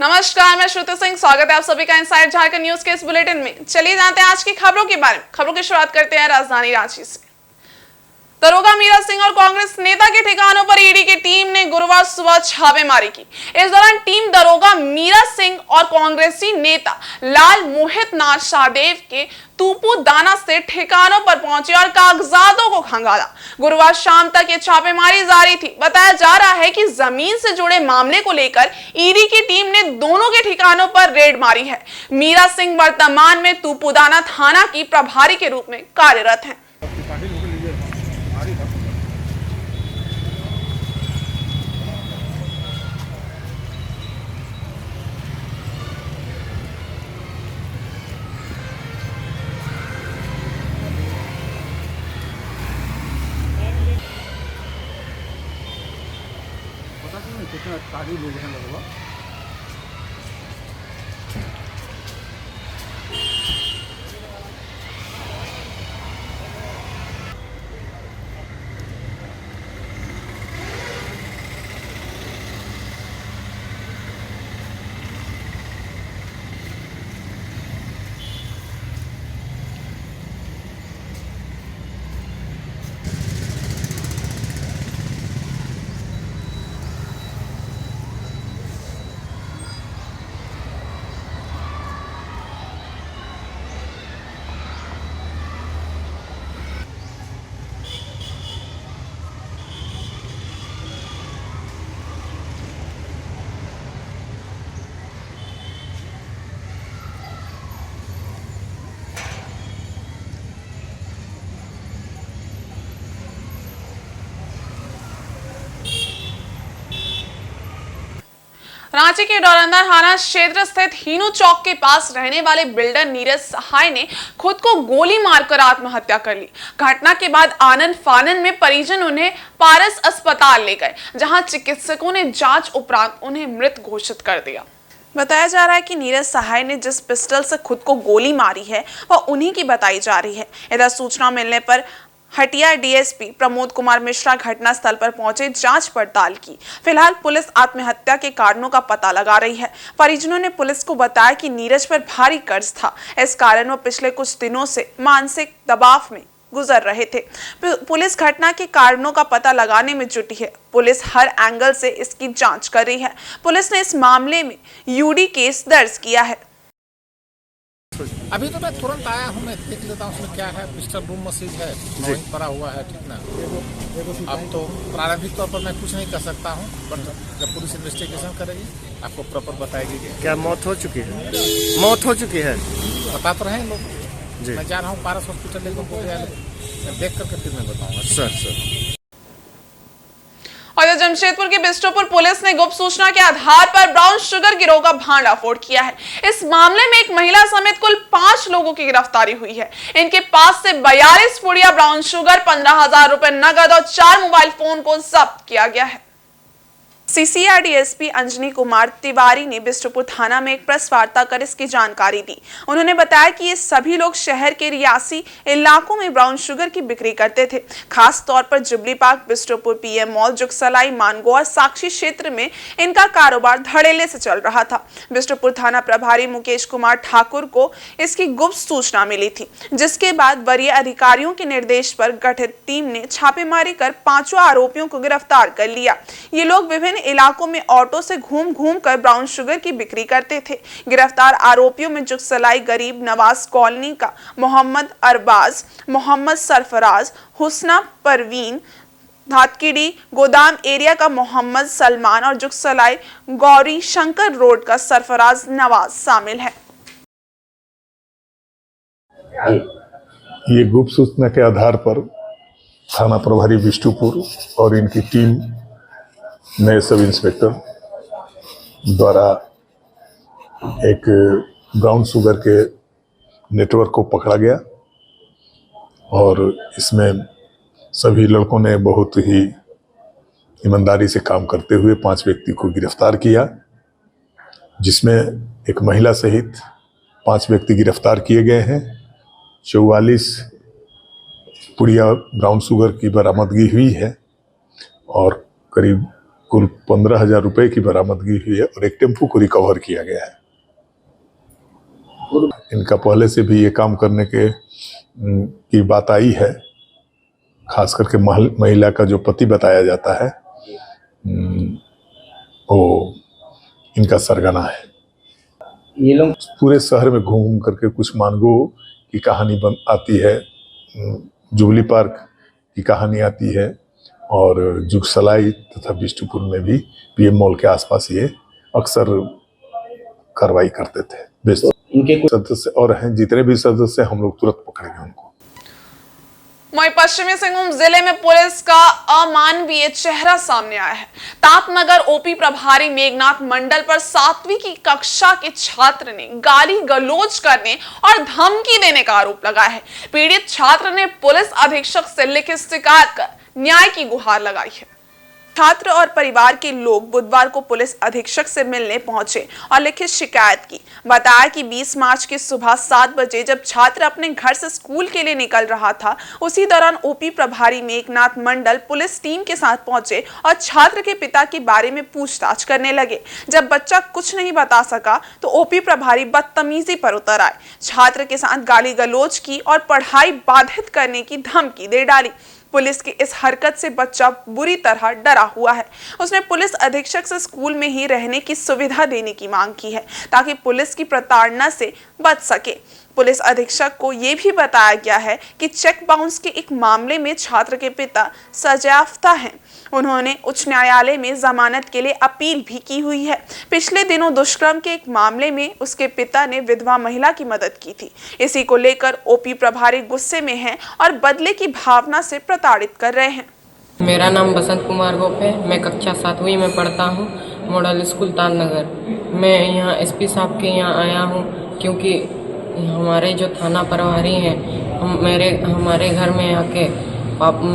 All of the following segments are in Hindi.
नमस्कार, मैं श्रुति सिंह। स्वागत है आप सभी का इनसाइड झारखंड न्यूज के इस बुलेटिन में। चलिए जानते हैं आज की खबरों के बारे में। खबरों की शुरुआत करते हैं राजधानी रांची से। दरोगा मीरा सिंह और कांग्रेस नेता के ठिकानों पर ईडी की टीम ने गुरुवार सुबह छापेमारी की। इस दौरान टीम दरोगा मीरा सिंह और कांग्रेसी नेता लाल मोहित नाथ शाहदेव के तूपू दाना से ठिकानों पर पहुंची और कागजातों को खंगाला। गुरुवार शाम तक ये छापेमारी जारी थी। बताया जा रहा है कि जमीन से जुड़े मामले को लेकर ईडी की टीम ने दोनों के ठिकानों पर रेड मारी है। मीरा सिंह वर्तमान में तूपू दाना थाना की प्रभारी के रूप में कार्यरत हैं। कितना तारीफ लोग हैं लगभग। रांची के डोरंदा थाना क्षेत्र स्थित हीनू चौक के पास रहने वाले बिल्डर नीरज सहाय ने खुद को गोली मारकर आत्महत्या कर ली। घटना के बाद आनन फानन में परिजन उन्हें पारस अस्पताल ले गए, जहां चिकित्सकों ने जांच उपरांत उन्हें मृत घोषित कर दिया। बताया जा रहा है कि नीरज सहाय ने जिस पिस्टल से खुद को गोली मारी है वह उन्हीं की बताई जा रही है। इधर सूचना मिलने पर हटिया डीएसपी प्रमोद कुमार मिश्रा घटनास्थल पर पहुंचे, जांच पड़ताल की। फिलहाल पुलिस आत्महत्या के कारणों का पता लगा रही है। परिजनों ने पुलिस को बताया कि नीरज पर भारी कर्ज था, इस कारण वह पिछले कुछ दिनों से मानसिक दबाव में गुजर रहे थे। पुलिस घटना के कारणों का पता लगाने में जुटी है। पुलिस हर एंगल से इसकी जांच कर रही है। पुलिस ने इस मामले में यूडी केस दर्ज किया है। अभी तो मैं तुरंत आया हूँ, मैं देख लेता हूँ उसमें क्या है। पिस्टल बूम मशीन है, वहीं पड़ा हुआ है, ठीक ना। अब तो प्रारंभिक तौर पर मैं कुछ नहीं कर सकता हूँ, बट जब पुलिस इन्वेस्टिगेशन करेगी आपको प्रॉपर बताएगी कि क्या मौत हो चुकी है। मौत हो चुकी है, बता तो रहे हैं लोग। मैं जा रहा हूँ पारस हॉस्पिटल, लेकिन देख करके फिर मैं बताऊँगा। सर और जमशेदपुर की बिष्टुपुर पुलिस ने गुप्त सूचना के आधार पर ब्राउन शुगर गिरोह का भांडाफोड़ किया है। इस मामले में एक महिला समेत कुल 5 लोगों की गिरफ्तारी हुई है। इनके पास से 42 पुड़िया ब्राउन शुगर, 15,000 रुपए नगद और 4 मोबाइल फोन को जब्त किया गया है। सीसीआर डीएसपी अंजनी कुमार तिवारी ने बिष्टुपुर थाना में एक प्रेस वार्ता कर इसकी जानकारी दी। उन्होंने बताया कि ये सभी लोग शहर के रियासी इलाकों में ब्राउन शुगर की बिक्री करते थे। खास तौर पर jubilee park, Bistupur, PM mall, Jugsalai, Mango और साक्षी क्षेत्र में इनका कारोबार धड़ेले से चल रहा था। बिष्टुपुर थाना प्रभारी मुकेश कुमार ठाकुर को इसकी गुप्त सूचना मिली थी, जिसके बाद वरीय अधिकारियों के निर्देश पर गठित टीम ने छापेमारी कर 5 आरोपियों को गिरफ्तार कर लिया। ये लोग विभिन्न इलाकों में ऑटो से घूम घूम कर ब्राउन शुगर की बिक्री करते थे। गिरफ्तार आरोपियों में जुगसलाई गरीब नवाज कॉलोनी का मोहम्मद अरबाज, मोहम्मद सरफराज, हुस्ना परवीन, धातकीडी गोदाम एरिया का मोहम्मद सलमान और जुगसलाई गौरी शंकर रोड का सरफराज नवाज शामिल है। ये गुप्त सूचना के आधार पर थाना प्रभारी बिष्टुपुर और इनकी टीम नए सब इंस्पेक्टर द्वारा एक ब्राउन शुगर के नेटवर्क को पकड़ा गया और इसमें सभी लड़कों ने बहुत ही ईमानदारी से काम करते हुए 5 व्यक्ति को गिरफ्तार किया, जिसमें एक महिला सहित 5 व्यक्ति गिरफ्तार किए गए हैं। 44 पुड़िया ब्राउन शुगर की बरामदगी हुई है और करीब कुल 15,000 रुपए की बरामदगी हुई है और एक टेम्पो को रिकवर किया गया है। इनका पहले से भी ये काम करने की बात आई है, खास करके महिला का जो पति बताया जाता है वो इनका सरगना है। ये लोग पूरे शहर में घूम घूम करके कुछ मानगो की कहानी आती है, जुबली पार्क की कहानी आती है और जुगसलाई तथा बिष्टुपुर में भी पीएम मॉल के आसपास ये अक्सर कार्रवाई करते थे। इनके सदस्य और हैं, जितने भी सदस्य हम लोग तुरंत पकड़ेंगे उनको। वहीं पश्चिमी सिंहभूम जिले में पुलिस का अमानवीय चेहरा सामने आया है। तापनगर ओपी प्रभारी मेघनाथ मंडल पर 7वीं की कक्षा के छात्र ने गाली गलौज करने और धमकी देने का आरोप लगाया है। पीड़ित छात्र ने पुलिस अधीक्षक से लिखित शिकायत कर न्याय की गुहार लगाई है। छात्र और परिवार के लोग बुधवार को पुलिस अधीक्षक से मिलने पहुंचे और लिखित शिकायत की। बताया कि 20 मार्च की सुबह 7 बजे जब छात्र अपने घर से स्कूल के लिए निकल रहा था, उसी दौरान ओपी प्रभारी मेघनाथ मंडल पुलिस टीम के साथ पहुंचे और छात्र के पिता के बारे में पूछताछ करने लगे। जब बच्चा कुछ नहीं बता सका तो ओपी प्रभारी बदतमीजी पर उतर आए, छात्र के साथ गाली गलौज की और पढ़ाई बाधित करने की धमकी दे डाली। पुलिस की इस हरकत से बच्चा बुरी तरह डरा हुआ है। उसने पुलिस अधीक्षक से स्कूल में ही रहने की सुविधा देने की मांग की है ताकि पुलिस की प्रताड़ना से बच सके। पुलिस अधीक्षक को यह भी बताया गया है कि चेक बाउंस के एक मामले में छात्र के पिता सजायाफ्ता हैं। उन्होंने उच्च न्यायालय में जमानत के लिए अपील भी की हुई है। पिछले दिनों दुष्कर्म के एक मामले में उसके पिता ने विधवा महिला की मदद की थी। इसी को लेकर ओपी प्रभारी गुस्से में हैं और बदले की भावना से प्रताड़ित कर रहे हैं। मेरा नाम बसंत कुमार गोप है। मैं कक्षा 7वीं में पढ़ता हूँ, मॉडल स्कूल तालनगर। मैं यहाँ एसपी साहब के यहाँ आया हूँ क्योंकि हमारे जो थाना प्रभारी हैं हमारे घर में आके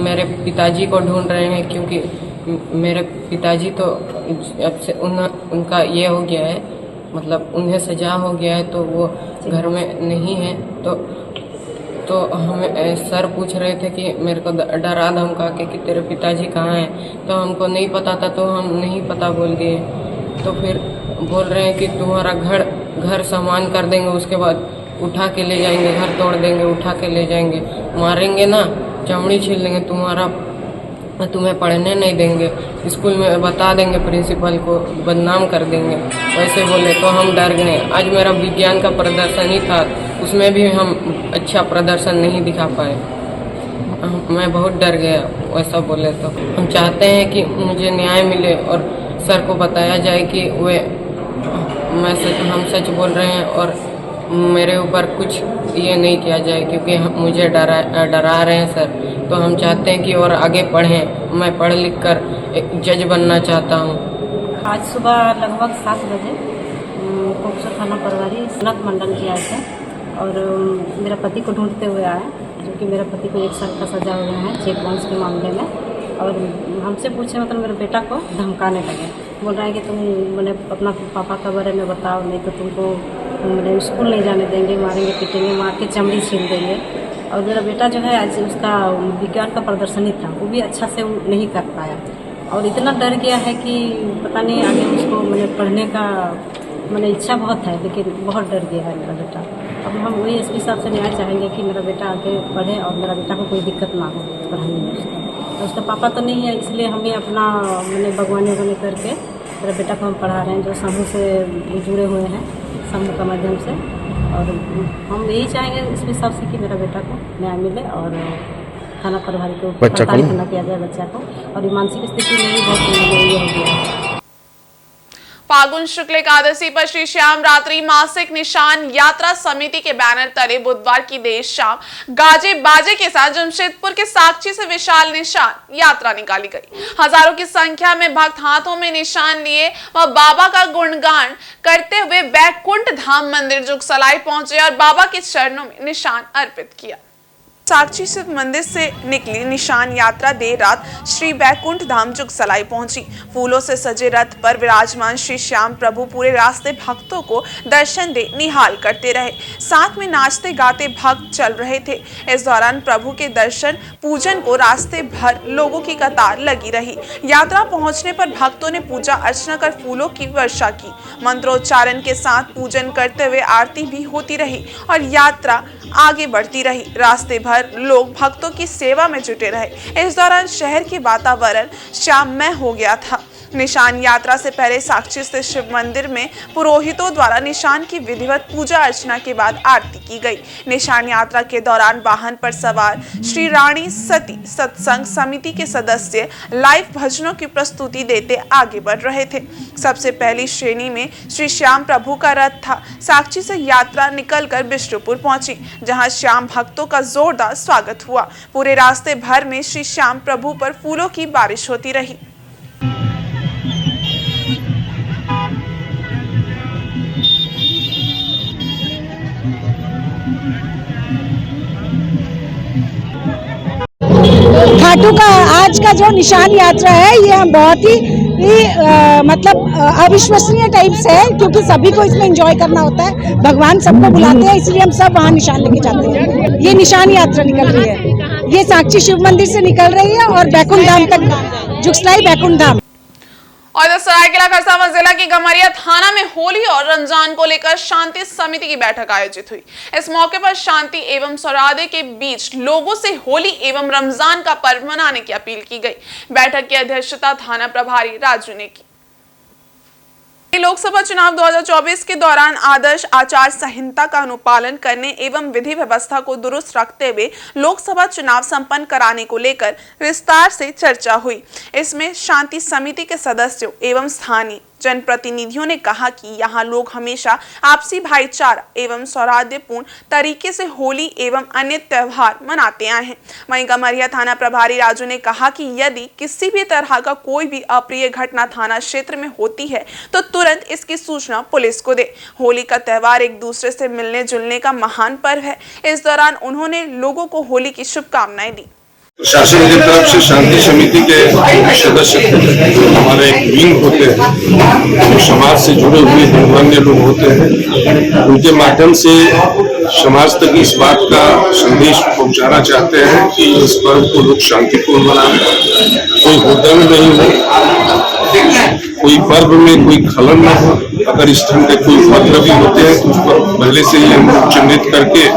मेरे पिताजी को ढूंढ रहे हैं, क्योंकि मेरे पिताजी तो अब से उनका ये हो गया है, मतलब उन्हें सजा हो गया है, तो वो घर में नहीं है। तो हमें सर पूछ रहे थे कि मेरे को डरा धमका के कि तेरे पिताजी कहाँ हैं, तो हमको नहीं पता था, तो हम नहीं पता बोल दिए। तो फिर बोल रहे हैं कि तुम्हारा घर सामान कर देंगे, उसके बाद उठा के ले जाएंगे, घर तोड़ देंगे, उठा के ले जाएंगे, मारेंगे ना, चमड़ी छील देंगे, तुम्हें पढ़ने नहीं देंगे, स्कूल में बता देंगे, प्रिंसिपल को बदनाम कर देंगे, वैसे बोले। तो हम डर गए। आज मेरा विज्ञान का प्रदर्शन ही था, उसमें भी हम अच्छा प्रदर्शन नहीं दिखा पाए। मैं बहुत डर गया वैसा बोले। तो हम चाहते हैं कि मुझे न्याय मिले और सर को बताया जाए कि हम सच बोल रहे हैं और मेरे ऊपर कुछ ये नहीं किया जाए, क्योंकि मुझे डरा रहे हैं सर। तो हम चाहते हैं कि और आगे पढ़ें। मैं पढ़ लिख कर एक जज बनना चाहता हूँ। आज सुबह लगभग 7 बजे कोकसर थाना प्रभारी मेघनाथ मंडल जी आए थे और मेरा पति को ढूंढते हुए आए, जो कि मेरे पति को 1 साल का सजा हो गया है चेक बाउंस के मामले में। और हमसे पूछे, मतलब मेरे बेटा को धमकाने लगे, बोल रहे हैं कि तुम मैंने अपना पापा के बारे में बताओ, नहीं तो तुमको मैंने स्कूल नहीं जाने देंगे, मारेंगे पीटेंगे, मार के चमड़ी छीन देंगे। और मेरा बेटा जो है आज उसका विज्ञान का प्रदर्शन ही था, वो भी अच्छा से नहीं कर पाया और इतना डर गया है कि पता नहीं आगे उसको मैंने पढ़ने का मैंने इच्छा बहुत है, लेकिन बहुत डर गया है मेरा बेटा। अब हम वही एसपी साहब से न्याय चाहेंगे कि मेरा बेटा आगे पढ़े और मेरा बेटा को कोई दिक्कत ना हो पढ़ाने में। उसका पापा तो नहीं है, इसलिए हमें अपना मैंने बागवानी वगवानी करके मेरे बेटा को हम पढ़ा रहे हैं, जो समूह से जुड़े हुए हैं, समूह के माध्यम से। और हम यही चाहेंगे इसके हिसाब से कि मेरा बेटा को न्याय मिले और थाना प्रभारी को परेशान करना किया जाए बच्चा को। और मानसिक स्थिति में भी बहुत ये हो गया है। फागुन शुक्ल एकादशी पर श्री श्याम रात्रि मासिक निशान यात्रा समिति के बैनर तले बुधवार की देर शाम गाजे बाजे के साथ जमशेदपुर के साक्षी से विशाल निशान यात्रा निकाली गई। हजारों की संख्या में भक्त हाथों में निशान लिए व बाबा का गुणगान करते हुए बैकुंठ धाम मंदिर जुगसलाई पहुंचे और बाबा के चरणों में निशान अर्पित किया। साक्षी शिव मंदिर से निकली निशान यात्रा देर रात श्री बैकुंठ धाम जुगसलाई पहुंची। फूलों से सजे रथ पर विराजमान श्री श्याम प्रभु पूरे रास्ते भक्तों को दर्शन दे निहाल करते रहे। साथ में नाचते गाते भक्त चल रहे थे। इस दौरान प्रभु के दर्शन पूजन को रास्ते भर लोगों की कतार लगी रही। यात्रा पहुंचने पर भक्तों ने पूजा अर्चना कर फूलों की वर्षा की। मंत्रोच्चारण के साथ पूजन करते हुए आरती भी होती रही और यात्रा आगे बढ़ती रही। रास्ते भर लोग भक्तों की सेवा में जुटे रहे। इस दौरान शहर की वातावरण श्याममय हो गया था। निशान यात्रा से पहले साक्षी स्थित शिव मंदिर में पुरोहितों द्वारा निशान की विधिवत पूजा अर्चना के बाद आरती की गई। निशान यात्रा के दौरान वाहन पर सवार श्री रानी सती सत्संग समिति के सदस्य लाइव भजनों की प्रस्तुति देते आगे बढ़ रहे थे। सबसे पहली श्रेणी में श्री श्याम प्रभु का रथ था। साक्षी से यात्रा निकलकर बिष्टुपुर पहुंची, जहां श्याम भक्तों का जोरदार स्वागत हुआ। पूरे रास्ते भर में श्री श्याम प्रभु पर फूलों की बारिश होती रही। खाटू का आज का जो निशान यात्रा है ये हम बहुत ही अविश्वसनीय टाइप से है, क्योंकि सभी को इसमें एंजॉय करना होता है। भगवान सबको बुलाते हैं, इसलिए हम सब वहाँ निशान लेके जाते हैं। ये निशान यात्रा निकल रही है, ये साक्षी शिव मंदिर से निकल रही है और बैकुंठ धाम तक, जुगसलाई बैकुंठ धाम। और सरायकेला खरसावां जिला की गमरिया थाना में होली और रमजान को लेकर शांति समिति की बैठक आयोजित हुई। इस मौके पर शांति एवं सौहार्द के बीच लोगों से होली एवं रमजान का पर्व मनाने की अपील की गई। बैठक की अध्यक्षता थाना प्रभारी राजू ने की। लोकसभा चुनाव 2024 के दौरान आदर्श आचार संहिता का अनुपालन करने एवं विधि व्यवस्था को दुरुस्त रखते हुए लोकसभा चुनाव संपन्न कराने को लेकर विस्तार से चर्चा हुई। इसमें शांति समिति के सदस्यों एवं स्थानीय जनप्रतिनिधियों ने कहा कि यहाँ लोग हमेशा आपसी भाईचारा एवं सौहार्दपूर्ण तरीके से होली एवं अन्य त्योहार मनाते आए हैं। वहीं गमरिया थाना प्रभारी राजू ने कहा कि यदि किसी भी तरह का कोई भी अप्रिय घटना थाना क्षेत्र में होती है तो तुरंत इसकी सूचना पुलिस को दे। होली का त्योहार एक दूसरे से मिलने जुलने का महान पर्व है। इस दौरान उन्होंने लोगों को होली की शुभकामनाएं दी। शासन की तरफ से शांति समिति के सदस्य हमारे एक विंग होते हैं, जो समाज से जुड़े हुए गणमान्य लोग होते हैं। उनके माध्यम से समाज तक इस बात का संदेश पहुंचाना चाहते हैं कि इस पर्व को लोग शांतिपूर्ण मनाएं, कोई हुड़दंग नहीं हो, कोई पर्व में कोई खलन न हो। अगर इस ढंग के कोई उपद्रवी होते हैं तो उस पर पहले से ही हम चिन्हित करके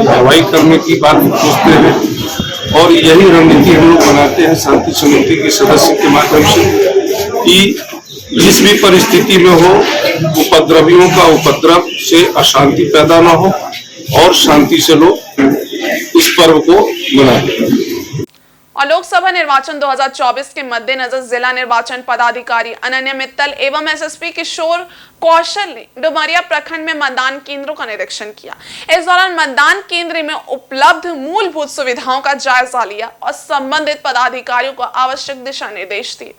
कार्रवाई करने की बात सोचते हैं और यही रणनीति हम लोग बनाते हैं शांति समिति के सदस्य के माध्यम से कि जिस भी परिस्थिति में हो उपद्रवियों का उपद्रव से अशांति पैदा न हो और शांति से लोग इस पर्व को मनाएं। और लोकसभा निर्वाचन 2024 के मद्देनजर जिला निर्वाचन पदाधिकारी अनन्या मित्तल एवं एसएसपी किशोर कौशल ने डुमरिया प्रखंड में मतदान केंद्रों का निरीक्षण किया। इस दौरान मतदान केंद्र में उपलब्ध मूलभूत सुविधाओं का जायजा लिया और संबंधित पदाधिकारियों को आवश्यक दिशा निर्देश दिए।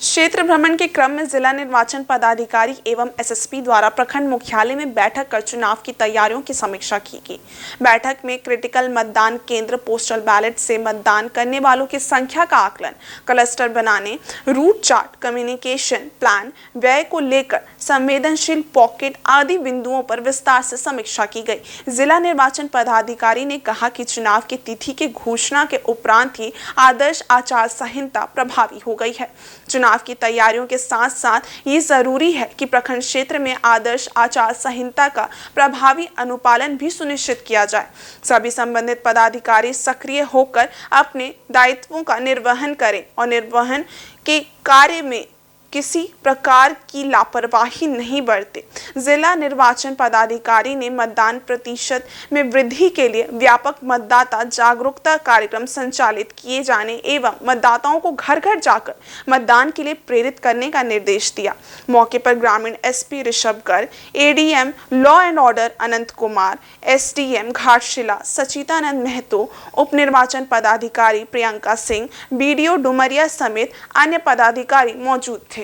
क्षेत्र भ्रमण के क्रम में जिला निर्वाचन पदाधिकारी एवं एसएसपी द्वारा प्रखंड मुख्यालय में बैठक कर चुनाव की तैयारियों की समीक्षा की गई। बैठक में क्रिटिकल मतदान केंद्र, पोस्टल बैलेट से मतदान करने वालों की संख्या का आकलन, क्लस्टर बनाने, रूट चार्ट, कम्युनिकेशन प्लान, व्यय को लेकर संवेदनशील पॉकेट आदि बिंदुओं पर विस्तार से समीक्षा की गई। जिला निर्वाचन पदाधिकारी ने कहा कि चुनाव की तिथि के घोषणा के उपरांत ही आदर्श आचार संहिता प्रभावी हो गई है। चुनाव की तैयारियों के साथ साथ ये जरूरी है कि प्रखंड क्षेत्र में आदर्श आचार संहिता का प्रभावी अनुपालन भी सुनिश्चित किया जाए। सभी संबंधित पदाधिकारी सक्रिय होकर अपने दायित्वों का निर्वहन करें और निर्वहन के कार्य में किसी प्रकार की लापरवाही नहीं बरते। जिला निर्वाचन पदाधिकारी ने मतदान प्रतिशत में वृद्धि के लिए व्यापक मतदाता जागरूकता कार्यक्रम संचालित किए जाने एवं मतदाताओं को घर घर जाकर मतदान के लिए प्रेरित करने का निर्देश दिया। मौके पर ग्रामीण SP Rishabh Garg, ADM law and order Anant Kumar, SDM Ghatshila Sachitanand Mahto, उप निर्वाचन पदाधिकारी प्रियंका सिंह, बीडीओ डुमरिया समेत अन्य पदाधिकारी मौजूद थे।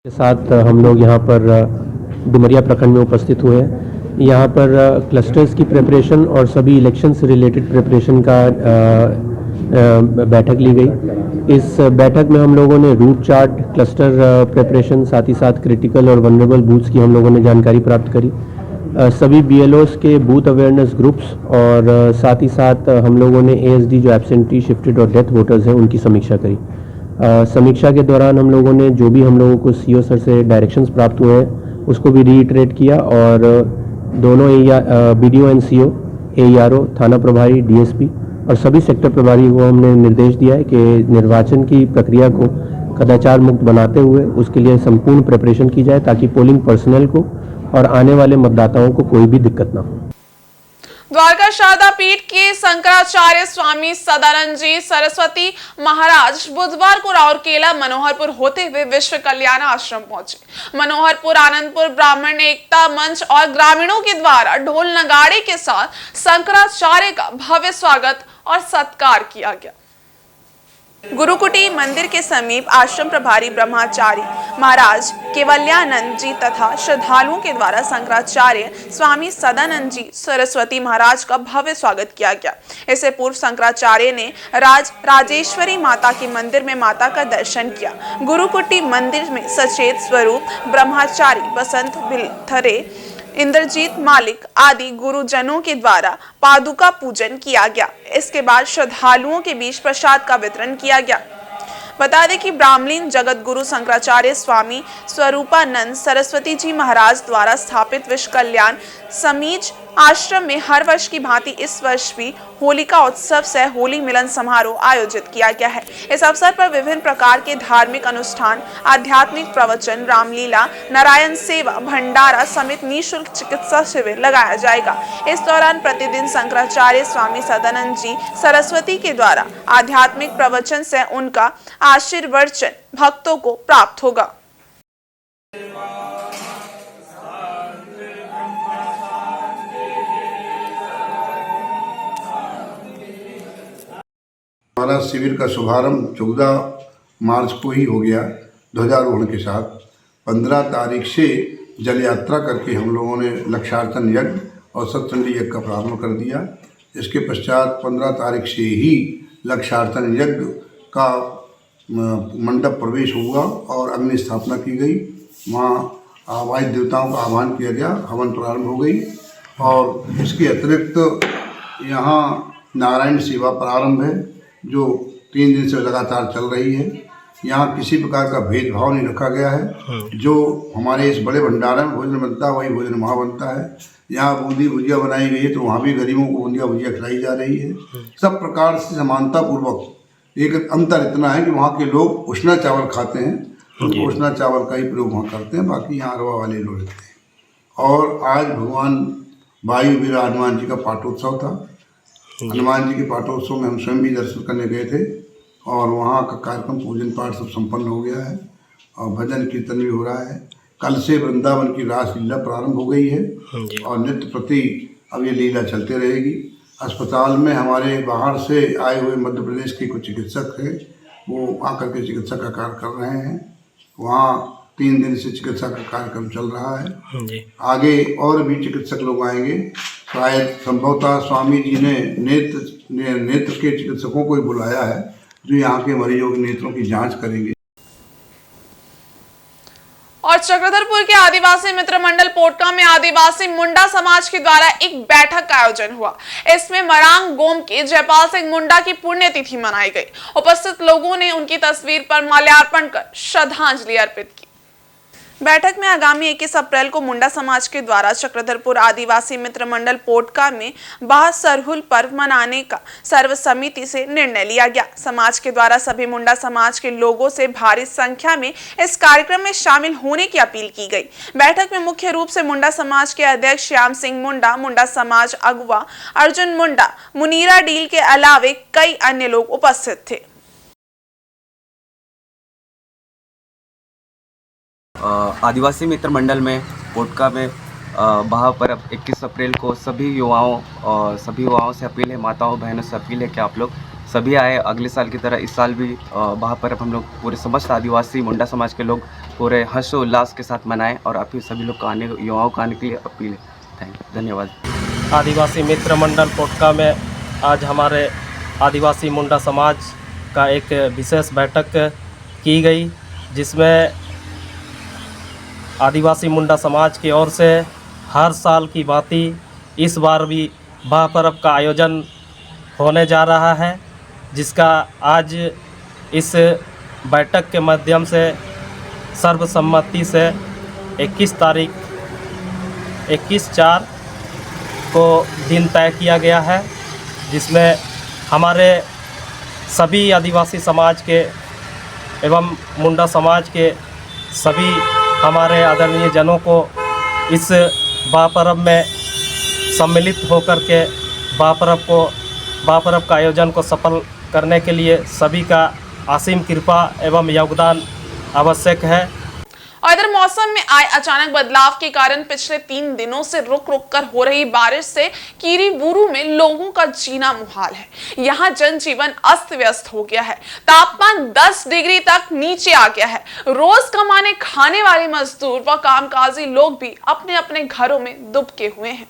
के साथ हम लोग यहाँ पर डुमरिया प्रखंड में उपस्थित हुए हैं। यहाँ पर क्लस्टर्स की प्रिपरेशन और सभी इलेक्शन से रिलेटेड प्रिपरेशन का बैठक ली गई। इस बैठक में हम लोगों ने रूट चार्ट, क्लस्टर प्रिपरेशन, साथ ही साथ क्रिटिकल और वनरेबल बूथ्स की हम लोगों ने जानकारी प्राप्त करी। सभी BLOs के बूथ अवेयरनेस ग्रुप्स और साथ ही साथ हम लोगों ने ASD जो एब्सेंटी, शिफ्टेड और डेथ वोटर्स हैं उनकी समीक्षा करी। समीक्षा के दौरान हम लोगों ने जो भी हम लोगों को CO सर से डायरेक्शंस प्राप्त हुए हैं उसको भी रीइटरेट किया और दोनों BDO एंड CO, AERO, थाना प्रभारी, DSP और सभी सेक्टर प्रभारी को हमने निर्देश दिया है कि निर्वाचन की प्रक्रिया को कदाचार मुक्त बनाते हुए उसके लिए संपूर्ण प्रिपरेशन की जाए ताकि पोलिंग पर्सनल को और आने वाले मतदाताओं को कोई भी दिक्कत ना हो। द्वारका शारदा पीठ के शंकराचार्य स्वामी सदानंद जी सरस्वती महाराज बुधवार को राउरकेला मनोहरपुर होते हुए विश्व कल्याण आश्रम पहुंचे। मनोहरपुर आनंदपुर ब्राह्मण एकता मंच और ग्रामीणों के द्वारा ढोल नगाड़े के साथ शंकराचार्य का भव्य स्वागत और सत्कार किया गया। गुरुकुटी मंदिर के समीप आश्रम प्रभारी ब्रह्मचारी महाराज केवल्यानंद जी तथा श्रद्धालुओं के द्वारा शंकराचार्य स्वामी सदानंद जी सरस्वती महाराज का भव्य स्वागत किया गया। इससे पूर्व शंकराचार्य ने राजेश्वरी माता के मंदिर में माता का दर्शन किया। गुरुकुटी मंदिर में सचेत स्वरूप ब्रह्मचारी बसंत बिलथरे, इंद्रजीत मालिक आदि गुरुजनों के द्वारा पादुका पूजन किया गया। इसके बाद श्रद्धालुओं के बीच प्रसाद का वितरण किया गया। बता दें कि ब्राह्मलीन जगत गुरु शंकराचार्य स्वामी स्वरूपानंद सरस्वती जी महाराज द्वारा स्थापित विश्व कल्याण समीज आश्रम में हर वर्ष की भांति इस वर्ष भी होलिका उत्सव सह होली मिलन समारोह आयोजित किया गया है। इस अवसर पर विभिन्न प्रकार के धार्मिक अनुष्ठान, आध्यात्मिक प्रवचन, रामलीला, नारायण सेवा, भंडारा समेत निःशुल्क चिकित्सा शिविर लगाया जाएगा। इस दौरान प्रतिदिन शंकराचार्य स्वामी सदानंद जी सरस्वती के द्वारा आध्यात्मिक प्रवचन से उनका आशीर्वचन भक्तों को प्राप्त होगा। हमारा शिविर का शुभारंभ 14 मार्च को ही हो गया ध्वजारोहण के साथ। 15 तारीख से जल यात्रा करके हम लोगों ने लक्षार्चन यज्ञ और सत्संडी यज्ञ का प्रारंभ कर दिया। इसके पश्चात 15 तारीख से ही लक्षार्चन यज्ञ का मंडप प्रवेश हुआ और अग्नि स्थापना की गई। वहाँ वायु देवताओं का आह्वान किया गया, हवन प्रारंभ हो गई और इसके अतिरिक्त यहाँ नारायण सेवा प्रारंभ है जो 3 दिन से लगातार चल रही है। यहाँ किसी प्रकार का भेदभाव नहीं रखा गया है। जो हमारे इस बड़े भंडारे में भोजन बनता है वही भोजन वहाँ बनता है। यहाँ बूंदी भुजिया बनाई गई है तो वहाँ भी गरीबों को बूंदिया भुजिया खिलाई जा रही है। सब प्रकार से समानता पूर्वक। एक अंतर इतना है कि वहाँ के लोग उष्णा चावल खाते हैं, उनको उष्णा चावल का ही प्रयोग वहाँ करते हैं, बाकी यहाँ अरवा वाले लोग रहते हैं। और आज भगवान वायुवीर हनुमान जी का पाठोत्सव था। हनुमान जी के पाठोत्सव में हम स्वयं भी दर्शन करने गए थे और वहाँ का कार्यक्रम पूजन पाठ सब संपन्न हो गया है और भजन कीर्तन भी हो रहा है। कल से वृंदावन की रासलीला प्रारंभ हो गई है और नित्य प्रति अब ये लीला चलते रहेगी। अस्पताल में हमारे बाहर से आए हुए मध्य प्रदेश के कुछ चिकित्सक हैं, वो आकर के चिकित्सा का कार्य कर रहे हैं। वहाँ 3 दिन से चिकित्सा का कार्यक्रम चल रहा है। आगे और भी चिकित्सक लोग आएंगे। शायद संभवतः स्वामी जी ने नेत्र के चिकित्सकों को ही बुलाया है जो यहाँ के मरीजों के नेत्रों की जांच करेंगे। और चक्रधरपुर के आदिवासी मित्र मंडल पोटका में आदिवासी मुंडा समाज के द्वारा एक बैठक का आयोजन हुआ। इसमें मरांग गोम के जयपाल सिंह मुंडा की पुण्यतिथि मनाई गई। उपस्थित लोगों ने उनकी तस्वीर पर माल्यार्पण कर श्रद्धांजलि अर्पित की। बैठक में आगामी 21 अप्रैल को मुंडा समाज के द्वारा चक्रधरपुर आदिवासी मित्र मंडल पोटका में बाहसरहुल पर्व मनाने का सर्वसम्मति से निर्णय लिया गया। समाज के द्वारा सभी मुंडा समाज के लोगों से भारी संख्या में इस कार्यक्रम में शामिल होने की अपील की गई। बैठक में मुख्य रूप से मुंडा समाज के अध्यक्ष श्याम सिंह मुंडा, मुंडा समाज अगुवा अर्जुन मुंडा, मुनीरा डील के अलावे कई अन्य लोग उपस्थित थे। आदिवासी मित्र मंडल में पोटका में बाह पर्व 21 अप्रैल को सभी युवाओं से अपील है, माताओं बहनों से अपील है कि आप लोग सभी आए। अगले साल की तरह इस साल भी बाह पर्व हम लोग पूरे समस्त आदिवासी मुंडा समाज के लोग पूरे हर्षोल्लास के साथ मनाएं और आप सभी लोग को आने, युवाओं को आने के लिए अपील है। धन्यवाद। आदिवासी मित्र मंडल पोटका में आज हमारे आदिवासी मुंडा समाज का एक विशेष बैठक की गई, जिसमें आदिवासी मुंडा समाज की ओर से हर साल की भांति इस बार भी महापर्व का आयोजन होने जा रहा है, जिसका आज इस बैठक के माध्यम से सर्वसम्मति से 21/4 को दिन तय किया गया है, जिसमें हमारे सभी आदिवासी समाज के एवं मुंडा समाज के सभी हमारे आदरणीय जनों को इस महापर्व में सम्मिलित होकर के महापर्व का आयोजन को सफल करने के लिए सभी का असीम कृपा एवं योगदान आवश्यक है। और इधर मौसम में आए अचानक बदलाव के कारण पिछले 3 दिनों से रुक रुक कर हो रही बारिश से कीरीबुरू में लोगों का जीना मुहाल है। यहाँ जनजीवन अस्त व्यस्त हो गया है। तापमान 10 डिग्री तक नीचे आ गया है। रोज कमाने खाने वाले मजदूर व कामकाजी लोग भी अपने अपने घरों में दुबके हुए हैं।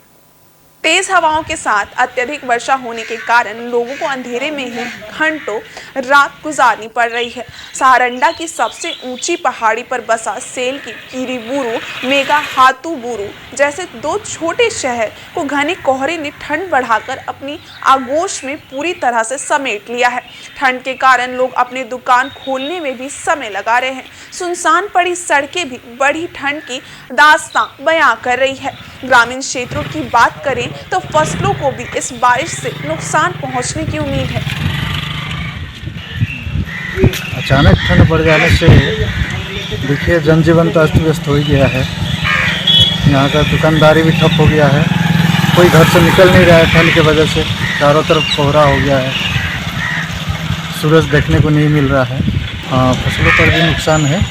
तेज हवाओं के साथ अत्यधिक वर्षा होने के कारण लोगों को अंधेरे में ही घंटों रात गुजारनी पड़ रही है। सहारंडा की सबसे ऊंची पहाड़ी पर बसा सेल की कीरीबुरू, मेगा हाथूबुरू जैसे 2 छोटे शहर को घने कोहरे ने ठंड बढ़ाकर अपनी आगोश में पूरी तरह से समेट लिया है। ठंड के कारण लोग अपने दुकान खोलने में भी समय लगा रहे हैं। सुनसान पड़ी सड़कें भी बड़ी ठंड की दास्तां बयां कर रही है। ग्रामीण क्षेत्रों की बात करें तो फसलों को भी इस बारिश से नुकसान पहुंचने की उम्मीद है। अचानक ठंड बढ़ जाने से देखिए जनजीवन तो अस्त व्यस्त हो ही गया है। यहाँ का दुकानदारी भी ठप हो गया है। कोई घर से निकल नहीं रहा है ठंड की वजह से। चारों तरफ कोहरा हो गया है, सूरज देखने को नहीं मिल रहा है। फसलों पर भी नुकसान है।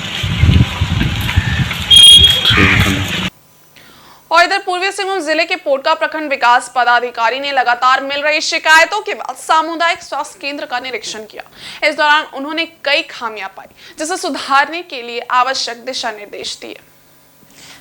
और इधर पूर्वी सिंहभूम जिले के पोटका प्रखंड विकास पदाधिकारी ने लगातार मिल रही शिकायतों के बाद सामुदायिक स्वास्थ्य केंद्र का निरीक्षण किया। इस दौरान उन्होंने कई खामियां पाई, जिसे सुधारने के लिए आवश्यक दिशा निर्देश दिए।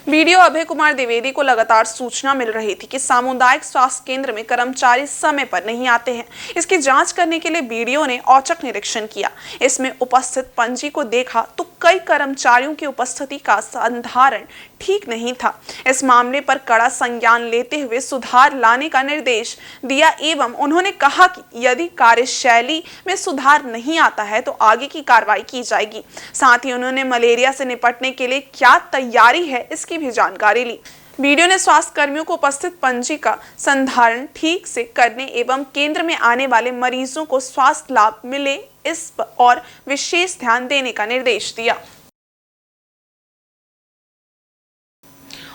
वीडियो अभय कुमार द्विवेदी को लगातार सूचना मिल रही थी कि सामुदायिक स्वास्थ्य केंद्र में कर्मचारी समय पर नहीं आते हैं। इसकी जांच करने के लिए वीडियो ने औचक निरीक्षण किया। इसमें उपस्थित पंजी को देखा तो कई कर्मचारियों की उपस्थिति का संधारण ठीक नहीं था। इस मामले पर कड़ा संज्ञान लेते हुए सुधार लाने का निर्देश दिया एवं उन्होंने कहा कि यदि कार्यशैली में सुधार नहीं आता है तो आगे की कार्रवाई की जाएगी। साथ ही उन्होंने मलेरिया से निपटने के लिए क्या तैयारी है इसकी भी जानकारी ली। वीडियो ने स्वास्थ्य कर्मियों को उपस्थित पंजी का संधारण ठीक से करने एवं केंद्र में आने वाले मरीजों को स्वास्थ्य लाभ मिले इस पर और विशेष ध्यान देने का निर्देश दिया।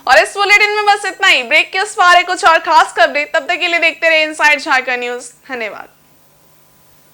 और इस बुलेटिन में बस इतना ही। ब्रेक के उस पार कुछ और खास खबरें, तब तक के लिए देखते रहे इनसाइड झारखंड न्यूज। धन्यवाद।